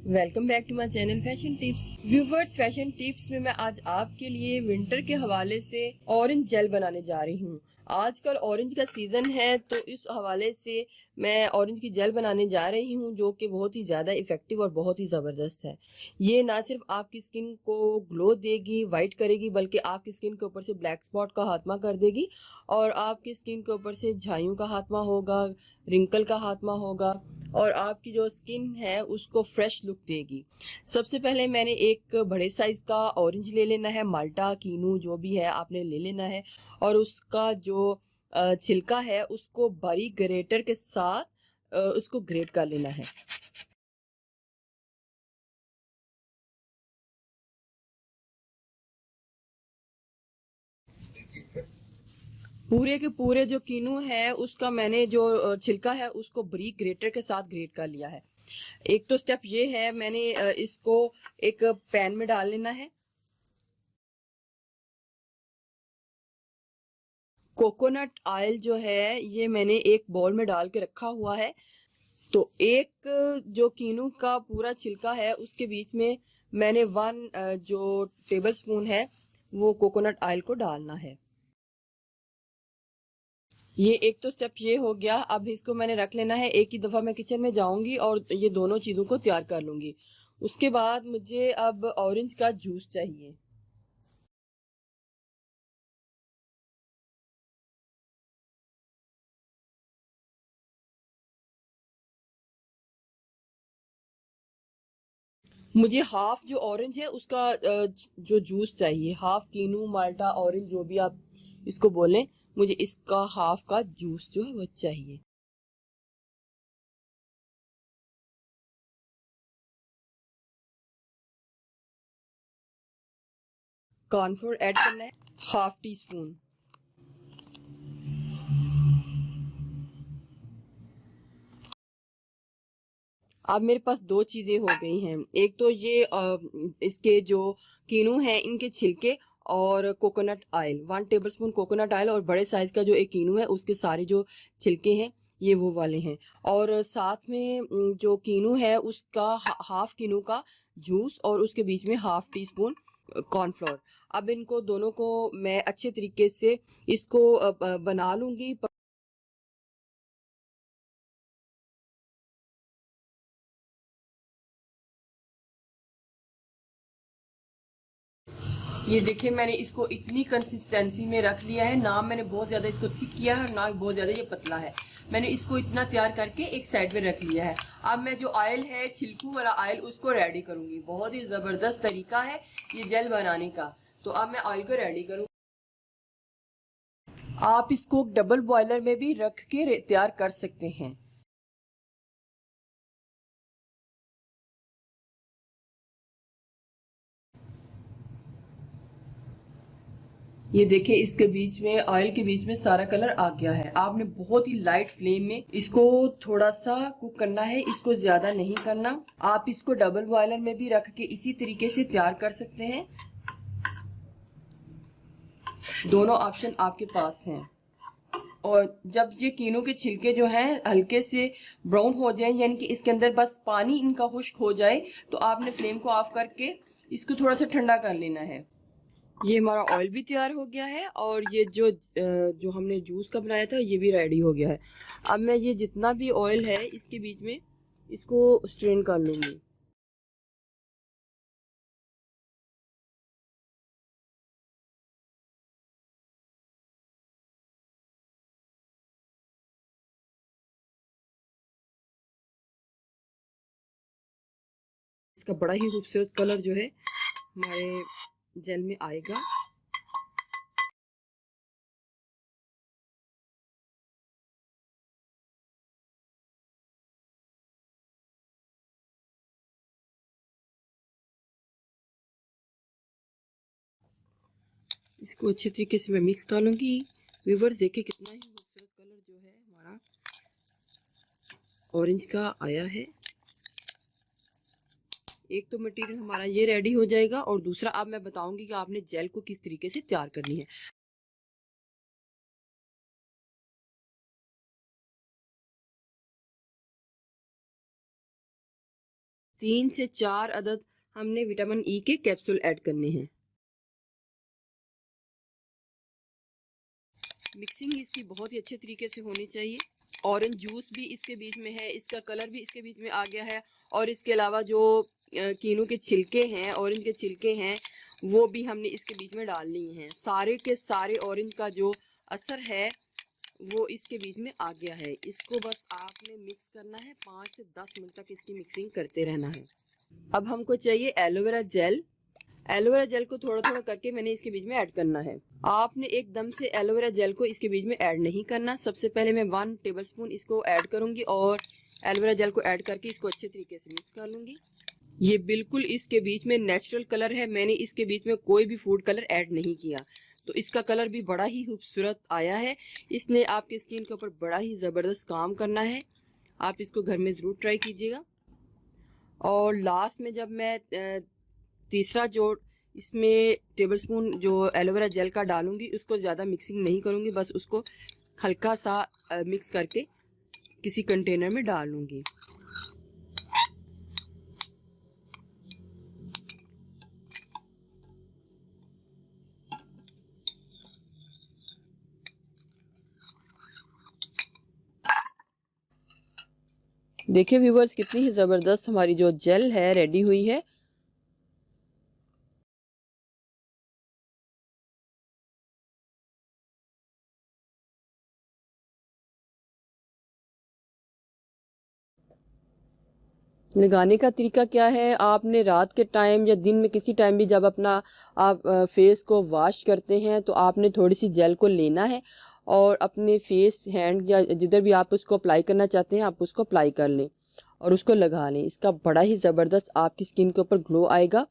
Welcome back to my channel fashion tips viewers. Fashion tips में मैं आज आपके लिए विंटर के हवाले से ऑरेंज जेल बनाने जा रही हूँ। आजकल ऑरेंज का सीज़न है तो इस हवाले से मैं ऑरेंज की जेल बनाने जा रही हूँ जो कि बहुत ही ज़्यादा इफ़ेक्टिव और बहुत ही ज़बरदस्त है। ये ना सिर्फ आपकी स्किन को ग्लो देगी, वाइट करेगी, बल्कि आपकी स्किन के ऊपर से ब्लैक स्पॉट का खात्मा कर देगी और आपकी स्किन के ऊपर से झाइयों का खात्मा होगा, रिंकल का खात्मा होगा और आपकी जो स्किन है उसको फ्रेश लुक देगी। सबसे पहले मैंने एक बड़े साइज का ऑरेंज ले लेना है, माल्टा कीनू जो भी है आपने ले लेना है और उसका जो छिलका है उसको बारीक ग्रेटर के साथ उसको ग्रेट कर लेना है। पूरे के पूरे जो कीनू है उसका मैंने जो छिलका है उसको बारीक ग्रेटर के साथ ग्रेट कर लिया है। एक तो स्टेप ये है, मैंने इसको एक पैन में डाल लेना है। कोकोनट ऑयल जो है ये मैंने एक बाउल में डाल के रखा हुआ है। तो एक जो कीनू का पूरा छिलका है उसके बीच में मैंने 1 जो टेबल स्पून है वो कोकोनट ऑयल को डालना है। ये एक तो स्टेप ये हो गया। अब इसको मैंने रख लेना है। एक ही दफ़ा मैं किचन में जाऊंगी और ये दोनों चीज़ों को तैयार कर लूंगी। उसके बाद मुझे अब ऑरेंज का जूस चाहिए। मुझे हाफ जो ऑरेंज है उसका जो जूस चाहिए। हाफ कीनू माल्टा ऑरेंज जो भी आप इसको बोलें, मुझे इसका हाफ का जूस जो है वो चाहिए। कॉर्नफ्लोर ऐड करना है, हाफ टी स्पून। अब मेरे पास दो चीजें हो गई हैं। एक तो ये इसके जो कीनू है इनके छिलके और coconut oil, 1 table spoon coconut oil और बड़े साइज का जो एक कीनू है उसके सारे जो छिलके हैं ये वो वाले हैं। और साथ में जो कीनू है उसका हाफ कीनू का जूस और उसके बीच में हाफ टी स्पून कॉर्नफ्लोर। अब इनको दोनों को मैं अच्छे तरीके से इसको बना लूंगी। ये देखिए मैंने इसको इतनी कंसिस्टेंसी में रख लिया है, ना मैंने बहुत ज़्यादा इसको थिक किया है और ना बहुत ज़्यादा ये पतला है। मैंने इसको इतना तैयार करके एक साइड में रख लिया है। अब मैं जो ऑयल है छिलकू वाला ऑयल उसको रेडी करूंगी। बहुत ही ज़बरदस्त तरीका है ये जेल बनाने का। तो अब मैं ऑयल को रेडी करूँ। आप इसको डबल बॉयलर में भी रख के तैयार कर सकते हैं। ये देखिए इसके बीच में ऑयल के बीच में सारा कलर आ गया है। आपने बहुत ही लाइट फ्लेम में इसको थोड़ा सा कुक करना है, इसको ज्यादा नहीं करना। आप इसको डबल बॉयलर में भी रख के इसी तरीके से तैयार कर सकते हैं। दोनों ऑप्शन आपके पास हैं। और जब ये कीनों के छिलके जो हैं हल्के से ब्राउन हो जाए, यानी कि इसके अंदर बस पानी इनका खुश्क हो जाए, तो आपने फ्लेम को ऑफ करके इसको थोड़ा सा ठंडा कर लेना है। ये हमारा ऑयल भी तैयार हो गया है और ये जो हमने जूस का बनाया था ये भी रेडी हो गया है। अब मैं ये जितना भी ऑयल है इसके बीच में इसको स्ट्रेन कर लूंगी। इसका बड़ा ही खूबसूरत कलर जो है हमारे जेल में आएगा। इसको अच्छे तरीके से मैं मिक्स कर लूंगी। व्यूवर्स देखिए कितना ही खूबसूरत कलर जो है हमारा ऑरेंज का आया है। एक तो मटेरियल हमारा ये रेडी हो जाएगा और दूसरा अब मैं बताऊंगी कि आपने जेल को किस तरीके से तैयार करनी है। 3 से 4 अदद हमने विटामिन ई के कैप्सूल ऐड करने हैं। मिक्सिंग इसकी बहुत ही अच्छे तरीके से होनी चाहिए। ऑरेंज जूस भी इसके बीच में है, इसका कलर भी इसके बीच में आ गया है, और इसके अलावा जो कीनू के छिलके हैं, ऑरेंज के छिलके हैं, वो भी हमने इसके बीच में डाल लिए हैं। सारे के सारे ऑरेंज का जो असर है वो इसके बीच में आ गया है। इसको बस आपने मिक्स करना है, 5 से 10 मिनट तक इसकी मिक्सिंग करते रहना है। अब हमको चाहिए एलोवेरा जेल। एलोवेरा जेल को थोड़ा थोड़ा करके मैंने इसके बीच में ऐड करना है। आपने एकदम से एलोवेरा जेल को इसके बीच में ऐड नहीं करना। सबसे पहले मैं 1 टेबलस्पून इसको ऐड करूंगी और एलोवेरा जेल को ऐड करके इसको अच्छे तरीके से मिक्स कर लूंगी। ये बिल्कुल इसके बीच में नेचुरल कलर है, मैंने इसके बीच में कोई भी फूड कलर ऐड नहीं किया, तो इसका कलर भी बड़ा ही खूबसूरत आया है। इसने आपकी स्किन के ऊपर बड़ा ही ज़बरदस्त काम करना है। आप इसको घर में ज़रूर ट्राई कीजिएगा। और लास्ट में जब मैं तीसरा जो इसमें टेबलस्पून जो एलोवेरा जेल का डालूंगी, उसको ज़्यादा मिक्सिंग नहीं करूंगी, बस उसको हल्का सा मिक्स करके किसी कंटेनर में डाल लूँगी। देखिए व्यूवर्स, कितनी ही ज़बरदस्त हमारी जो जेल है रेडी हुई है। लगाने का तरीका क्या है, आपने रात के टाइम या दिन में किसी टाइम भी जब अपना आप फेस को वॉश करते हैं तो आपने थोड़ी सी जेल को लेना है और अपने फेस, हैंड या जिधर भी आप उसको अप्लाई करना चाहते हैं आप उसको अप्लाई कर लें और उसको लगा लें। इसका बड़ा ही ज़बरदस्त आपकी स्किन के ऊपर ग्लो आएगा।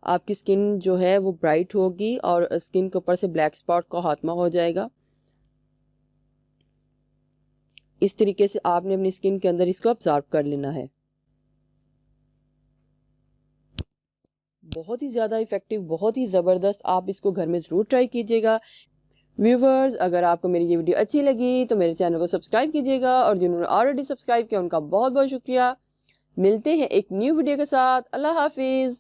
आपकी स्किन जो है वो ब्राइट होगी और स्किन के ऊपर से ब्लैक स्पॉट का खात्मा हो जाएगा। इस तरीके से आपने अपनी स्किन के अंदर इसको ऑब्जर्व कर लेना है। बहुत ही ज़्यादा इफ़ेक्टिव, बहुत ही ज़बरदस्त, आप इसको घर में ज़रूर ट्राई कीजिएगा। व्यूवर्स, अगर आपको मेरी ये वीडियो अच्छी लगी तो मेरे चैनल को सब्सक्राइब कीजिएगा और जिन्होंने ऑलरेडी सब्सक्राइब किया उनका बहुत बहुत शुक्रिया। मिलते हैं एक न्यू वीडियो के साथ। अल्लाह हाफिज़।